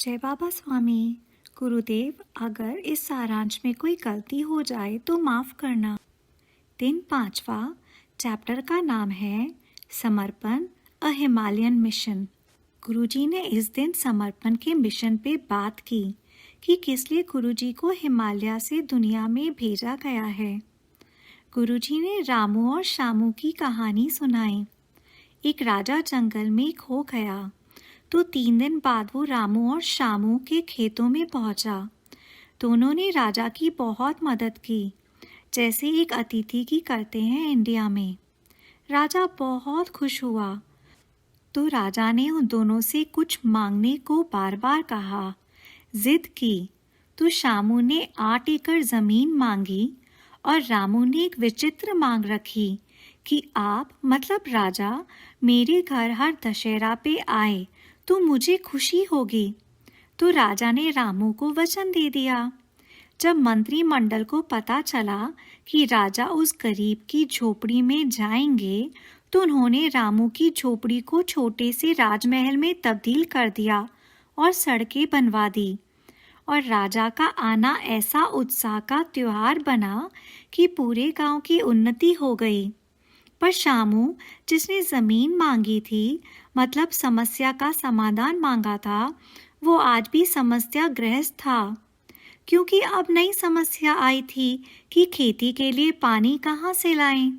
जय बाबा स्वामी। गुरुदेव, अगर इस सारांश में कोई गलती हो जाए तो माफ़ करना। दिन 5वां, चैप्टर का नाम है समर्पण, अ हिमालयन मिशन। गुरुजी ने इस दिन समर्पण के मिशन पे बात की कि किस लिए गुरुजी को हिमालय से दुनिया में भेजा गया है। गुरुजी ने रामू और श्यामू की कहानी सुनाई। एक राजा जंगल में खो गया तो 3 दिन बाद वो रामू और श्यामू के खेतों में पहुंचा। दोनों ने राजा की बहुत मदद की, जैसे एक अतिथि की करते हैं इंडिया में। राजा बहुत खुश हुआ तो राजा ने उन दोनों से कुछ मांगने को बार बार कहा। जिद की तो श्यामू ने 8 एकड़ जमीन मांगी और रामू ने एक विचित्र मांग रखी कि आप मतलब राजा मेरे घर हर दशहरा पे आए तो मुझे खुशी होगी। तो राजा ने रामू को वचन दे दिया। जब मंत्रिमंडल को पता चला कि राजा उस गरीब की झोपड़ी में जाएंगे तो उन्होंने रामू की झोपड़ी को छोटे से राजमहल में तब्दील कर दिया और सड़कें बनवा दी। और राजा का आना ऐसा उत्साह का त्योहार बना कि पूरे गांव की उन्नति हो गई। पर श्यामू, जिसने जमीन मांगी थी, मतलब समस्या का समाधान मांगा था, वो आज भी समस्या ग्रस्त था, क्योंकि अब नई समस्या आई थी कि खेती के लिए पानी कहाँ से लाएं।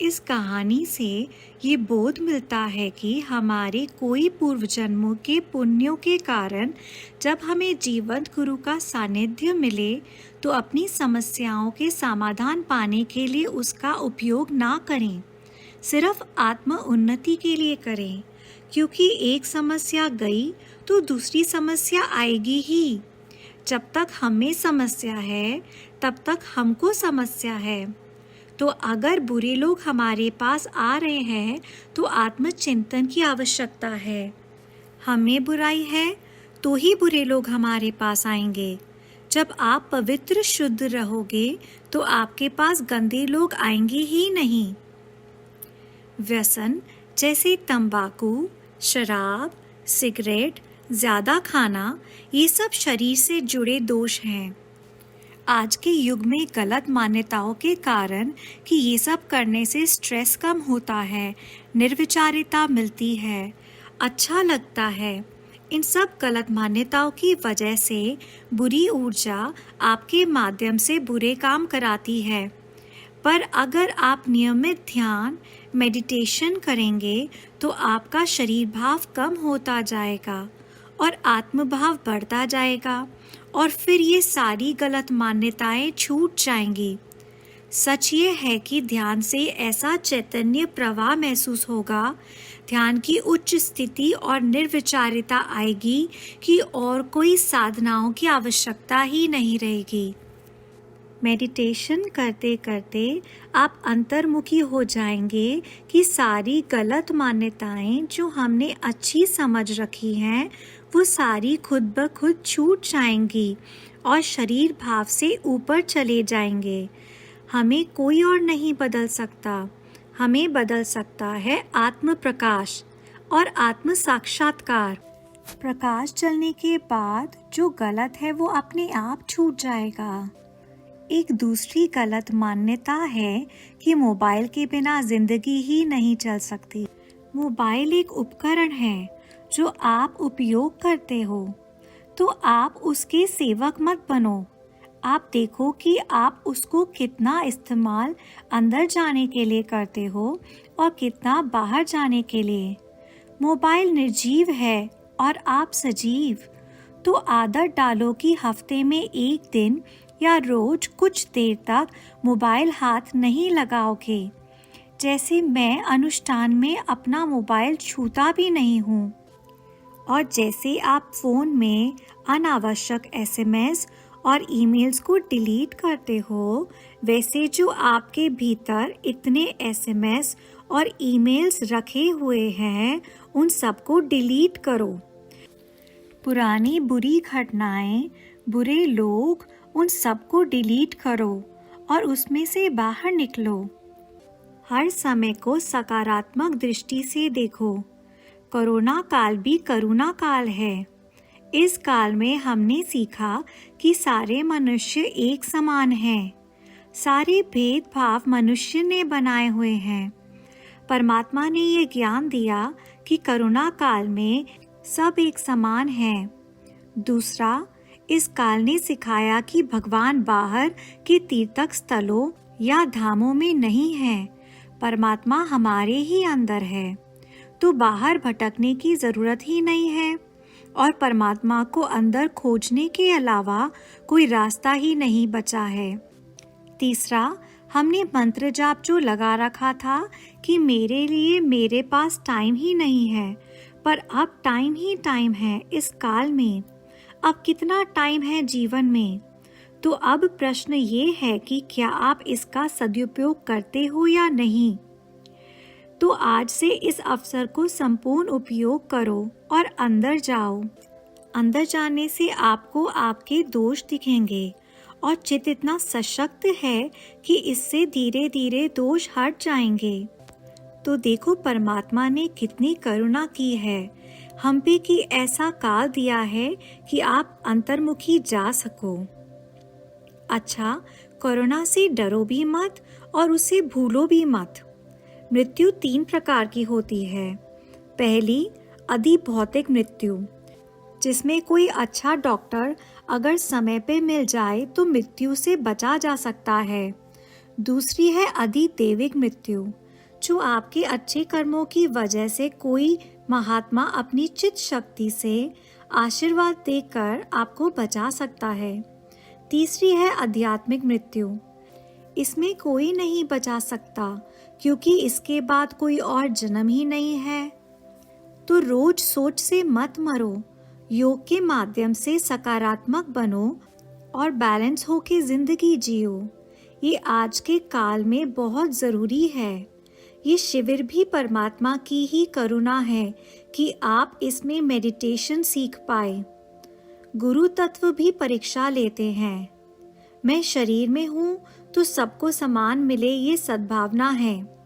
इस कहानी से ये बोध मिलता है कि हमारे कोई पूर्व जन्मों के पुण्यों के कारण जब हमें जीवंत गुरु का सानिध्य मिले तो अपनी समस्याओं के समाधान पाने के लिए उसका उपयोग ना करें, सिर्फ आत्म उन्नति के लिए करें, क्योंकि एक समस्या गई तो दूसरी समस्या आएगी ही। जब तक हमें समस्या है तब तक हमको समस्या है। तो अगर बुरे लोग हमारे पास आ रहे हैं तो आत्मचिंतन की आवश्यकता है। हमें बुराई है तो ही बुरे लोग हमारे पास आएंगे। जब आप पवित्र शुद्ध रहोगे तो आपके पास गंदे लोग आएंगे ही नहीं। व्यसन जैसे तंबाकू, शराब, सिगरेट, ज़्यादा खाना, ये सब शरीर से जुड़े दोष हैं। आज के युग में गलत मान्यताओं के कारण कि ये सब करने से स्ट्रेस कम होता है, निर्विचारिता मिलती है, अच्छा लगता है, इन सब गलत मान्यताओं की वजह से बुरी ऊर्जा आपके माध्यम से बुरे काम कराती है। पर अगर आप नियमित ध्यान, मेडिटेशन करेंगे तो आपका शरीर भाव कम होता जाएगा और आत्मभाव बढ़ता जाएगा और फिर ये सारी गलत मान्यताएं छूट जाएंगी। सच ये है कि ध्यान से ऐसा चैतन्य प्रवाह महसूस होगा, ध्यान की उच्च स्थिति और निर्विचारिता आएगी कि और कोई साधनाओं की आवश्यकता ही नहीं रहेगी। मेडिटेशन करते करते आप अंतर्मुखी हो जाएंगे कि सारी गलत मान्यताएं जो हमने अच्छी समझ रखी हैं वो सारी खुद ब खुद छूट जाएंगी और शरीर भाव से ऊपर चले जाएंगे। हमें कोई और नहीं बदल सकता, हमें बदल सकता है आत्म प्रकाश और आत्म साक्षात्कार। प्रकाश चलने के बाद जो गलत है वो अपने आप छूट जाएगा। एक दूसरी गलत मान्यता है कि मोबाइल के बिना जिंदगी ही नहीं चल सकती। मोबाइल एक उपकरण है जो आप उपयोग करते हो, तो आप उसके सेवक मत बनो। आप देखो कि आप उसको कितना इस्तेमाल अंदर जाने के लिए करते हो और कितना बाहर जाने के लिए। मोबाइल निर्जीव है और आप सजीव, तो आदत डालो कि हफ्ते में एक दिन या रोज कुछ देर तक मोबाइल हाथ नहीं लगाओगे। जैसे मैं अनुष्ठान में अपना मोबाइल छूता भी नहीं हूँ। और जैसे आप फ़ोन में अनावश्यक एसएमएस और ईमेल्स को डिलीट करते हो, वैसे जो आपके भीतर इतने एसएमएस और ईमेल्स रखे हुए हैं उन सबको डिलीट करो। पुरानी बुरी घटनाएं, बुरे लोग, उन सबको डिलीट करो और उसमें से बाहर निकलो। हर समय को सकारात्मक दृष्टि से देखो। कोरोना काल भी करुणा काल है। इस काल में हमने सीखा कि सारे मनुष्य एक समान हैं। सारे भेदभाव मनुष्य ने बनाए हुए हैं। परमात्मा ने ये ज्ञान दिया कि करुणा काल में सब एक समान हैं। दूसरा, इस काल ने सिखाया कि भगवान बाहर के तीर्थक स्थलों या धामों में नहीं है, परमात्मा हमारे ही अंदर है। तो बाहर भटकने की जरूरत ही नहीं है और परमात्मा को अंदर खोजने के अलावा कोई रास्ता ही नहीं बचा है। तीसरा, हमने मंत्र जाप जो लगा रखा था कि मेरे लिए मेरे पास टाइम ही नहीं है, पर अब टाइम ही टाइम है इस काल में। अब कितना टाइम है जीवन में? तो अब प्रश्न ये है कि क्या आप इसका सदुपयोग करते हो या नहीं। तो आज से इस अवसर को संपूर्ण उपयोग करो और अंदर जाओ। अंदर जाने से आपको आपके दोष दिखेंगे और चित्त इतना सशक्त है कि इससे धीरे धीरे दोष हट जाएंगे। तो देखो परमात्मा ने कितनी करुणा की है हम पे कि ऐसा काल दिया है कि आप अंतर्मुखी जा सको। अच्छा, कोरोना से डरो भी मत और उसे भूलो भी मत। मृत्यु 3 प्रकार की होती है। पहली, अधि भौतिक मृत्यु, जिसमें कोई अच्छा डॉक्टर अगर समय पे मिल जाए तो मृत्यु से बचा जा सकता है। दूसरी है अधि दैविक मृत्यु, जो आपके अच्छे कर्मों की वजह से कोई महात्मा अपनी चित्त शक्ति से आशीर्वाद देकर आपको बचा सकता है। तीसरी है आध्यात्मिक मृत्यु। इसमें कोई नहीं बचा सकता क्योंकि इसके बाद कोई और जन्म ही नहीं है। तो रोज सोच से मत मरो, योग के माध्यम से सकारात्मक बनो और बैलेंस होके जिंदगी जियो। ये आज के काल में बहुत ज़रूरी है। ये शिविर भी परमात्मा की ही करुणा है कि आप इसमें मेडिटेशन सीख पाए। गुरु तत्व भी परीक्षा लेते हैं। मैं शरीर में हूँ तो सबको समान मिले, ये सद्भावना है।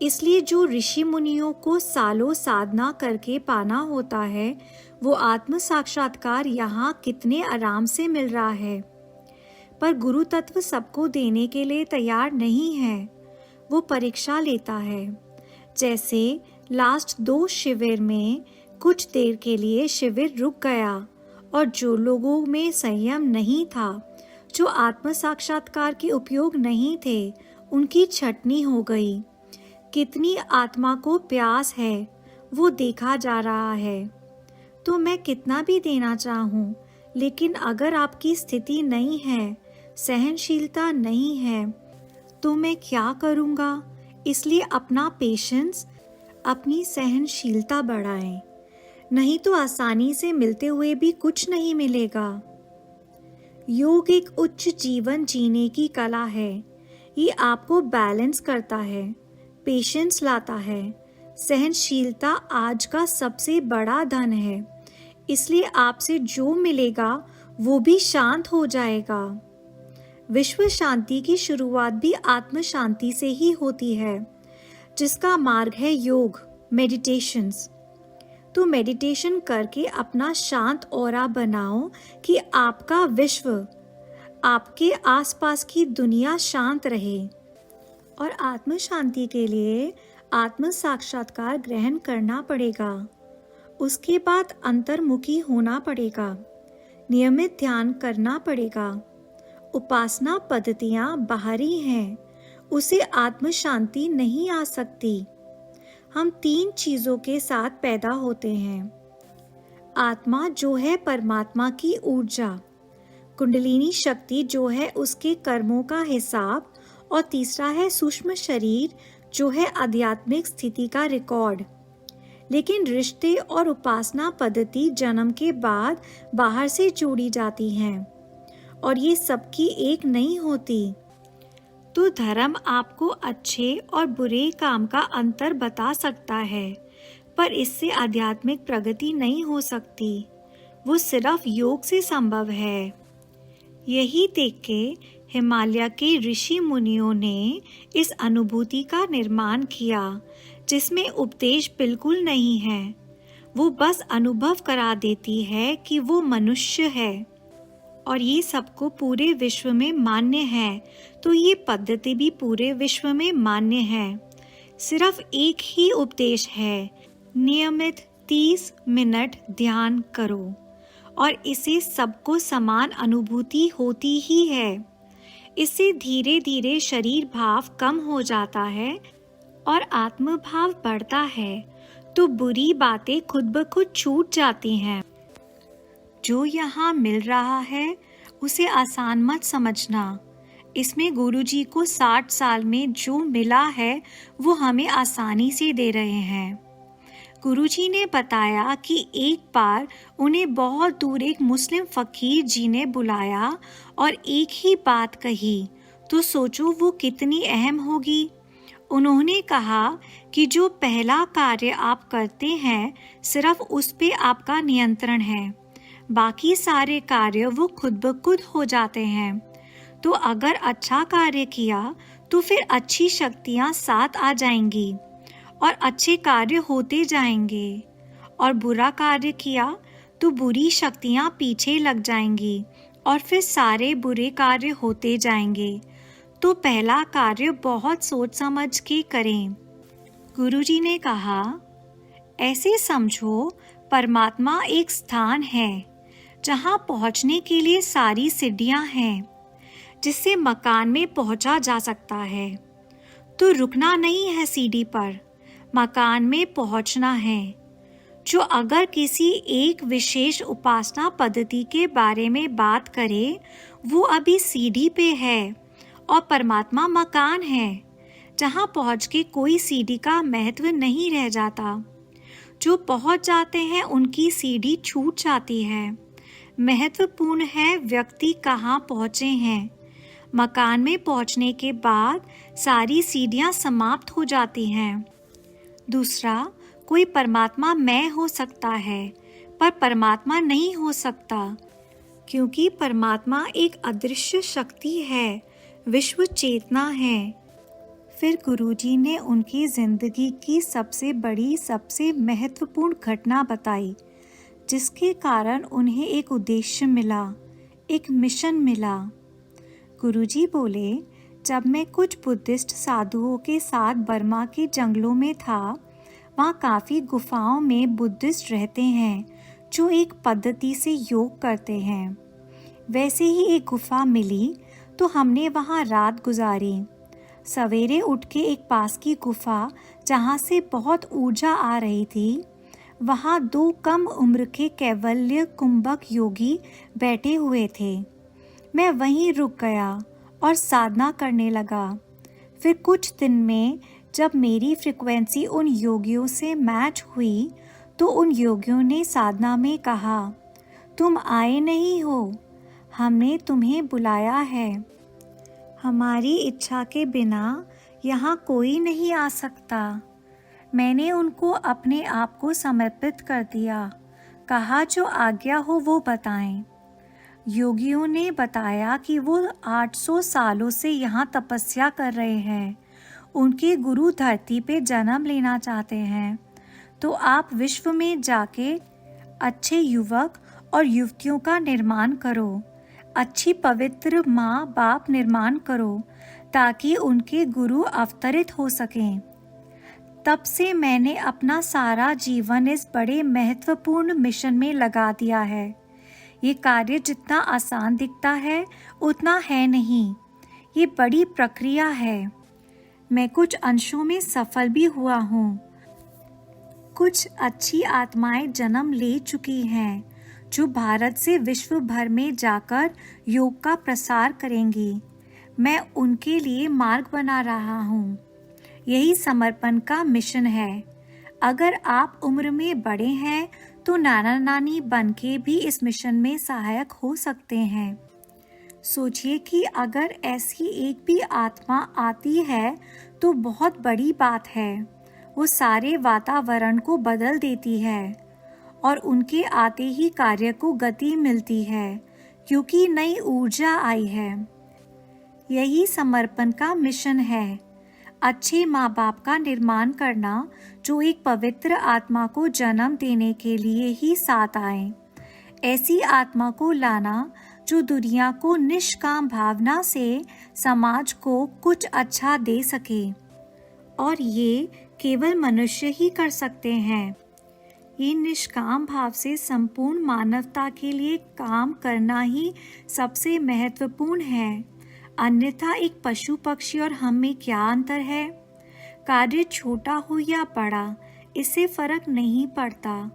इसलिए जो ऋषि मुनियों को सालों साधना करके पाना होता है, वो आत्म साक्षात्कार यहाँ कितने आराम से मिल रहा है। पर गुरु तत्व सबको देने के लिए तैयार नहीं है, वो परीक्षा लेता है। जैसे लास्ट 2 शिविर में कुछ देर के लिए शिविर रुक गया और जो लोगों में संयम नहीं था, जो आत्म साक्षात्कार के उपयोग नहीं थे, उनकी छटनी हो गई। कितनी आत्मा को प्यास है वो देखा जा रहा है। तो मैं कितना भी देना चाहूँ, लेकिन अगर आपकी स्थिति नहीं है, सहनशीलता नहीं है, तो मैं क्या करूँगा। इसलिए अपना पेशेंस, अपनी सहनशीलता बढ़ाएं, नहीं तो आसानी से मिलते हुए भी कुछ नहीं मिलेगा। योग एक उच्च जीवन जीने की कला है। ये आपको बैलेंस करता है, पेशेंस लाता है। सहनशीलता आज का सबसे बड़ा धन है। इसलिए आपसे जो मिलेगा वो भी शांत हो जाएगा। विश्व शांति की शुरुआत भी आत्म शांति से ही होती है, जिसका मार्ग है योग, मेडिटेशंस। तो मेडिटेशन करके अपना शांत ऑरा बनाओ कि आपका विश्व, आपके आसपास की दुनिया शांत रहे। और आत्म शांति के लिए आत्म साक्षात्कार ग्रहण करना पड़ेगा। उसके बाद अंतर्मुखी होना पड़ेगा, नियमित ध्यान करना पड़ेगा। उपासना पद्धतियाँ बाहरी हैं, उसे आत्म शांति नहीं आ सकती। हम 3 चीज़ों के साथ पैदा होते हैं। आत्मा जो है परमात्मा की ऊर्जा, कुंडलिनी शक्ति जो है उसके कर्मों का हिसाब, और तीसरा है सूक्ष्म शरीर जो है आध्यात्मिक स्थिति का रिकॉर्ड। लेकिन रिश्ते और उपासना पद्धति जन्म के बाद बाहर से जोड़ी जाती हैं और ये सबकी एक नहीं होती। तो धर्म आपको अच्छे और बुरे काम का अंतर बता सकता है, पर इससे आध्यात्मिक प्रगति नहीं हो सकती। वो सिर्फ योग से संभव है। यही देख के हिमालय के ऋषि मुनियों ने इस अनुभूति का निर्माण किया, जिसमें उपदेश बिल्कुल नहीं है, वो बस अनुभव करा देती है कि वो मनुष्य है और ये सबको पूरे विश्व में मान्य है, तो ये पद्धति भी पूरे विश्व में मान्य है। सिर्फ एक ही उपदेश है, नियमित 30 मिनट ध्यान करो और इसे सबको समान अनुभूति होती ही है। इससे धीरे धीरे शरीर भाव कम हो जाता है और आत्म भाव बढ़ता है, तो बुरी बातें खुद ब खुद छूट जाती हैं। जो यहाँ मिल रहा है उसे आसान मत समझना। इसमें गुरुजी को 60 साल में जो मिला है वो हमें आसानी से दे रहे हैं। गुरुजी ने बताया कि एक बार उन्हें बहुत दूर एक मुस्लिम फकीर जी ने बुलाया और एक ही बात कही, तो सोचो वो कितनी अहम होगी। उन्होंने कहा कि जो पहला कार्य आप करते हैं सिर्फ उस पे आपका नियंत्रण है, बाकी सारे कार्य वो खुद ब खुद हो जाते हैं। तो अगर अच्छा कार्य किया तो फिर अच्छी शक्तियाँ साथ आ जाएंगी और अच्छे कार्य होते जाएंगे, और बुरा कार्य किया तो बुरी शक्तियाँ पीछे लग जाएंगी और फिर सारे बुरे कार्य होते जाएंगे। तो पहला कार्य बहुत सोच समझ के करें। गुरुजी ने कहा, ऐसे समझो परमात्मा एक स्थान है जहाँ पहुँचने के लिए सारी सीढ़ियाँ हैं, जिससे मकान में पहुँचा जा सकता है। तो रुकना नहीं है सीढ़ी पर, मकान में पहुँचना है। जो अगर किसी एक विशेष उपासना पद्धति के बारे में बात करे, वो अभी सीढ़ी पे है और परमात्मा मकान है जहाँ पहुँच के कोई सीढ़ी का महत्व नहीं रह जाता। जो पहुँच जाते हैं उनकी सीढ़ी छूट जाती है। महत्वपूर्ण है व्यक्ति कहाँ पहुँचे हैं। मकान में पहुँचने के बाद सारी सीढ़ियाँ समाप्त हो जाती हैं। दूसरा, कोई परमात्मा मैं हो सकता है पर परमात्मा नहीं हो सकता, क्योंकि परमात्मा एक अदृश्य शक्ति है, विश्व चेतना है। फिर गुरुजी ने उनकी जिंदगी की सबसे बड़ी, सबसे महत्वपूर्ण घटना बताई, जिसके कारण उन्हें एक उद्देश्य मिला, एक मिशन मिला। गुरुजी बोले, जब मैं कुछ बुद्धिस्ट साधुओं के साथ बर्मा के जंगलों में था, वहाँ काफ़ी गुफाओं में बुद्धिस्ट रहते हैं जो एक पद्धति से योग करते हैं। वैसे ही एक गुफा मिली तो हमने वहाँ रात गुजारी। सवेरे उठ के एक पास की गुफा जहाँ से बहुत ऊर्जा आ रही थी, वहाँ 2 कम उम्र के कैवल्य कुंभक योगी बैठे हुए थे। मैं वहीं रुक गया और साधना करने लगा। फिर कुछ दिन में जब मेरी फ्रिक्वेंसी उन योगियों से मैच हुई तो उन योगियों ने साधना में कहा, तुम आए नहीं हो, हमने तुम्हें बुलाया है। हमारी इच्छा के बिना यहाँ कोई नहीं आ सकता। मैंने उनको अपने आप को समर्पित कर दिया, कहा जो आज्ञा हो वो बताएं। योगियों ने बताया कि वो 800 सालों से यहाँ तपस्या कर रहे हैं। उनके गुरु धरती पे जन्म लेना चाहते हैं, तो आप विश्व में जाके अच्छे युवक और युवतियों का निर्माण करो, अच्छी पवित्र माँ बाप निर्माण करो, ताकि उनके गुरु अवतरित हो सकें। तब से मैंने अपना सारा जीवन इस बड़े महत्वपूर्ण मिशन में लगा दिया है। ये कार्य जितना आसान दिखता है उतना है नहीं, ये बड़ी प्रक्रिया है। मैं कुछ अंशों में सफल भी हुआ हूँ। कुछ अच्छी आत्माएं जन्म ले चुकी हैं जो भारत से विश्व भर में जाकर योग का प्रसार करेंगी। मैं उनके लिए मार्ग बना रहा हूँ। यही समर्पण का मिशन है। अगर आप उम्र में बड़े हैं तो नाना नानी बन के भी इस मिशन में सहायक हो सकते हैं। सोचिए कि अगर ऐसी एक भी आत्मा आती है तो बहुत बड़ी बात है। वो सारे वातावरण को बदल देती है और उनके आते ही कार्य को गति मिलती है, क्योंकि नई ऊर्जा आई है। यही समर्पण का मिशन है। अच्छे माँ बाप का निर्माण करना जो एक पवित्र आत्मा को जन्म देने के लिए ही साथ आए। ऐसी आत्मा को लाना जो दुनिया को निष्काम भावना से समाज को कुछ अच्छा दे सके, और ये केवल मनुष्य ही कर सकते हैं। ये निष्काम भाव से संपूर्ण मानवता के लिए काम करना ही सबसे महत्वपूर्ण है। अन्यथा एक पशु पक्षी और हम में क्या अंतर है? कार्य छोटा हो या बड़ा, इससे फर्क नहीं पड़ता।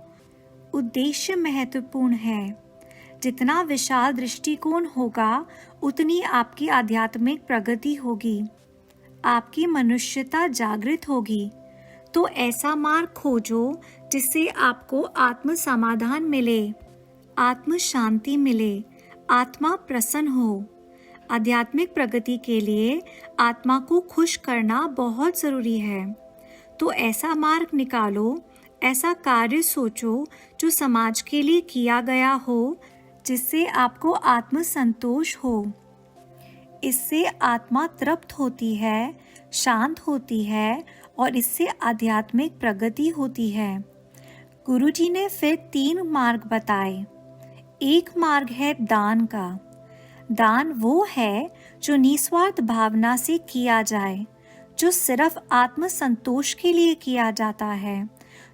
उद्देश्य महत्वपूर्ण है। जितना विशाल दृष्टिकोण होगा, उतनी आपकी आध्यात्मिक प्रगति होगी, आपकी मनुष्यता जागृत होगी। तो ऐसा मार्ग खोजो जिससे आपको आत्म समाधान मिले, आत्म शांति मिले, आत्मा प्रसन्न हो। आध्यात्मिक प्रगति के लिए आत्मा को खुश करना बहुत ज़रूरी है। तो ऐसा मार्ग निकालो, ऐसा कार्य सोचो जो समाज के लिए किया गया हो, जिससे आपको आत्म संतोष हो। इससे आत्मा तृप्त होती है, शांत होती है और इससे आध्यात्मिक प्रगति होती है। गुरुजी ने फिर 3 मार्ग बताए। एक मार्ग है दान का। दान वो है जो निस्वार्थ भावना से किया जाए, जो सिर्फ आत्म संतोष के लिए किया जाता है,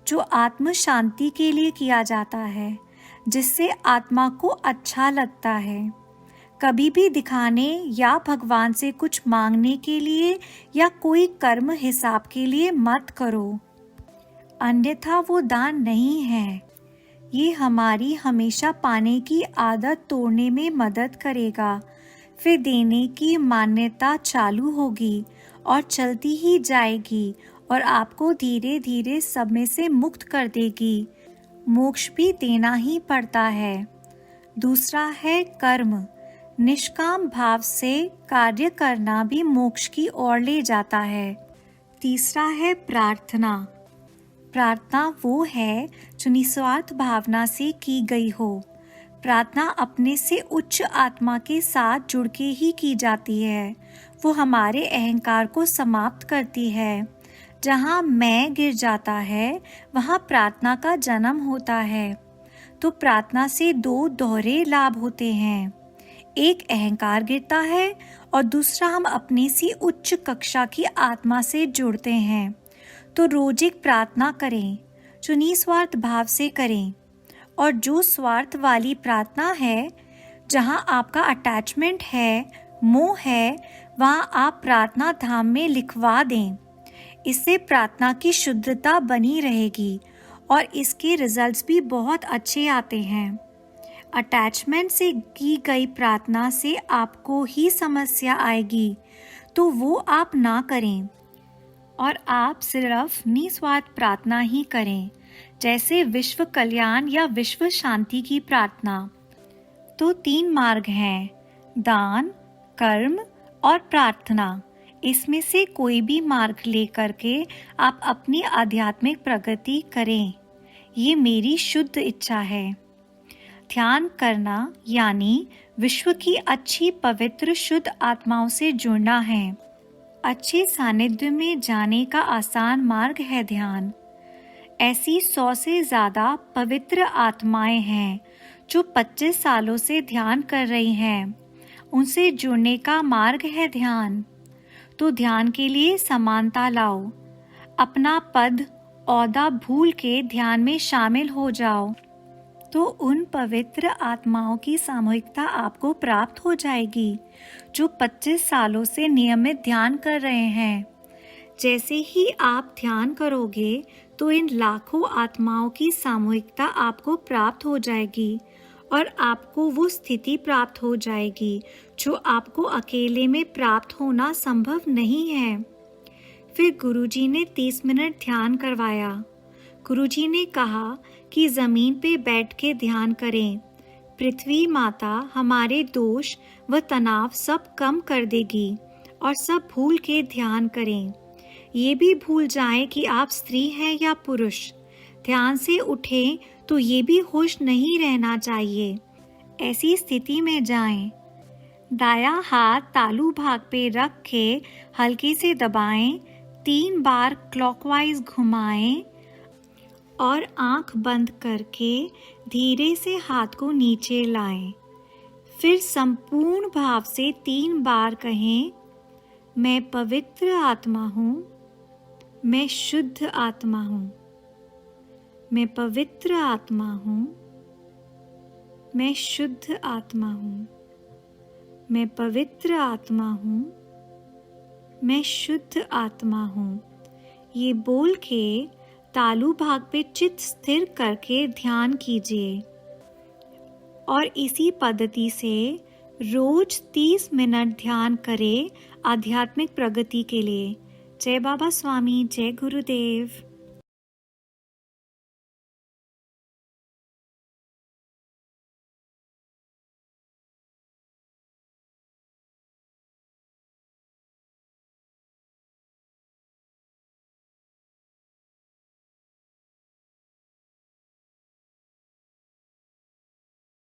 जो आत्म शांति के लिए किया जाता है, जिससे आत्मा को अच्छा लगता है। कभी भी दिखाने या भगवान से कुछ मांगने के लिए या कोई कर्म हिसाब के लिए मत करो, अन्यथा वो दान नहीं है। ये हमारी हमेशा पाने की आदत तोड़ने में मदद करेगा। फिर देने की मान्यता चालू होगी और चलती ही जाएगी और आपको धीरे धीरे सब में से मुक्त कर देगी। मोक्ष भी देना ही पड़ता है। दूसरा है कर्म। निष्काम भाव से कार्य करना भी मोक्ष की ओर ले जाता है। तीसरा है प्रार्थना। प्रार्थना वो है जो निस्वार्थ भावना से की गई हो। प्रार्थना अपने से उच्च आत्मा के साथ जुड़ के ही की जाती है। वो हमारे अहंकार को समाप्त करती है। जहाँ मैं गिर जाता है, वहाँ प्रार्थना का जन्म होता है। तो प्रार्थना से 2 दोहरे लाभ होते हैं। एक अहंकार गिरता है और दूसरा हम अपनी सी उच्च कक्षा की आत्मा से जुड़ते हैं। तो रोज एक प्रार्थना करें जो निस्वार्थ भाव से करें। और जो स्वार्थ वाली प्रार्थना है, जहाँ आपका अटैचमेंट है, मोह है, वहाँ आप प्रार्थना धाम में लिखवा दें। इससे प्रार्थना की शुद्धता बनी रहेगी और इसके रिजल्ट्स भी बहुत अच्छे आते हैं। अटैचमेंट से की गई प्रार्थना से आपको ही समस्या आएगी, तो वो आप ना करें और आप सिर्फ निस्वार्थ प्रार्थना ही करें, जैसे विश्व कल्याण या विश्व शांति की प्रार्थना। तो 3 मार्ग हैं, दान, कर्म और प्रार्थना। इसमें से कोई भी मार्ग लेकर के आप अपनी आध्यात्मिक प्रगति करें, ये मेरी शुद्ध इच्छा है। ध्यान करना यानी विश्व की अच्छी पवित्र शुद्ध आत्माओं से जुड़ना है। अच्छे सानिध्य में जाने का आसान मार्ग है ध्यान। ऐसी 100 से ज़्यादा पवित्र आत्माएं हैं जो 25 सालों से ध्यान कर रही हैं। उनसे जुड़ने का मार्ग है ध्यान। तो ध्यान के लिए समानता लाओ। अपना पद ओहदा भूल के ध्यान में शामिल हो जाओ, तो उन पवित्र आत्माओं की सामूहिकता आपको प्राप्त हो जाएगी जो 25 सालों से नियमित ध्यान कर रहे हैं। जैसे ही आप ध्यान करोगे तो इन लाखों आत्माओं की सामूहिकता आपको प्राप्त हो जाएगी और आपको वो स्थिति प्राप्त हो जाएगी जो आपको अकेले में प्राप्त होना संभव नहीं है। फिर गुरुजी ने 30 मिनट ध्यान करवाया। गुरुजी ने कहा कि ज़मीन पे बैठ के ध्यान करें। पृथ्वी माता हमारे दोष व तनाव सब कम कर देगी और सब भूल के ध्यान करें। ये भी भूल जाएं कि आप स्त्री हैं या पुरुष। ध्यान से उठें तो ये भी होश नहीं रहना चाहिए। ऐसी स्थिति में जाएं। दायां हाथ तालू भाग पे रख के हल्के से दबाएं, 3 बार क्लॉकवाइज घुमाएं और आंख बंद करके धीरे से हाथ को नीचे लाएं। फिर संपूर्ण भाव से 3 बार कहें, मैं पवित्र आत्मा हूँ, मैं शुद्ध आत्मा हूँ, मैं पवित्र आत्मा हूँ, मैं शुद्ध आत्मा हूँ, मैं पवित्र आत्मा हूँ, मैं शुद्ध आत्मा हूँ। ये बोल के तालु भाग पे चित्त स्थिर करके ध्यान कीजिए और इसी पद्धति से रोज 30 मिनट ध्यान करें आध्यात्मिक प्रगति के लिए। जय बाबा स्वामी, जय गुरुदेव।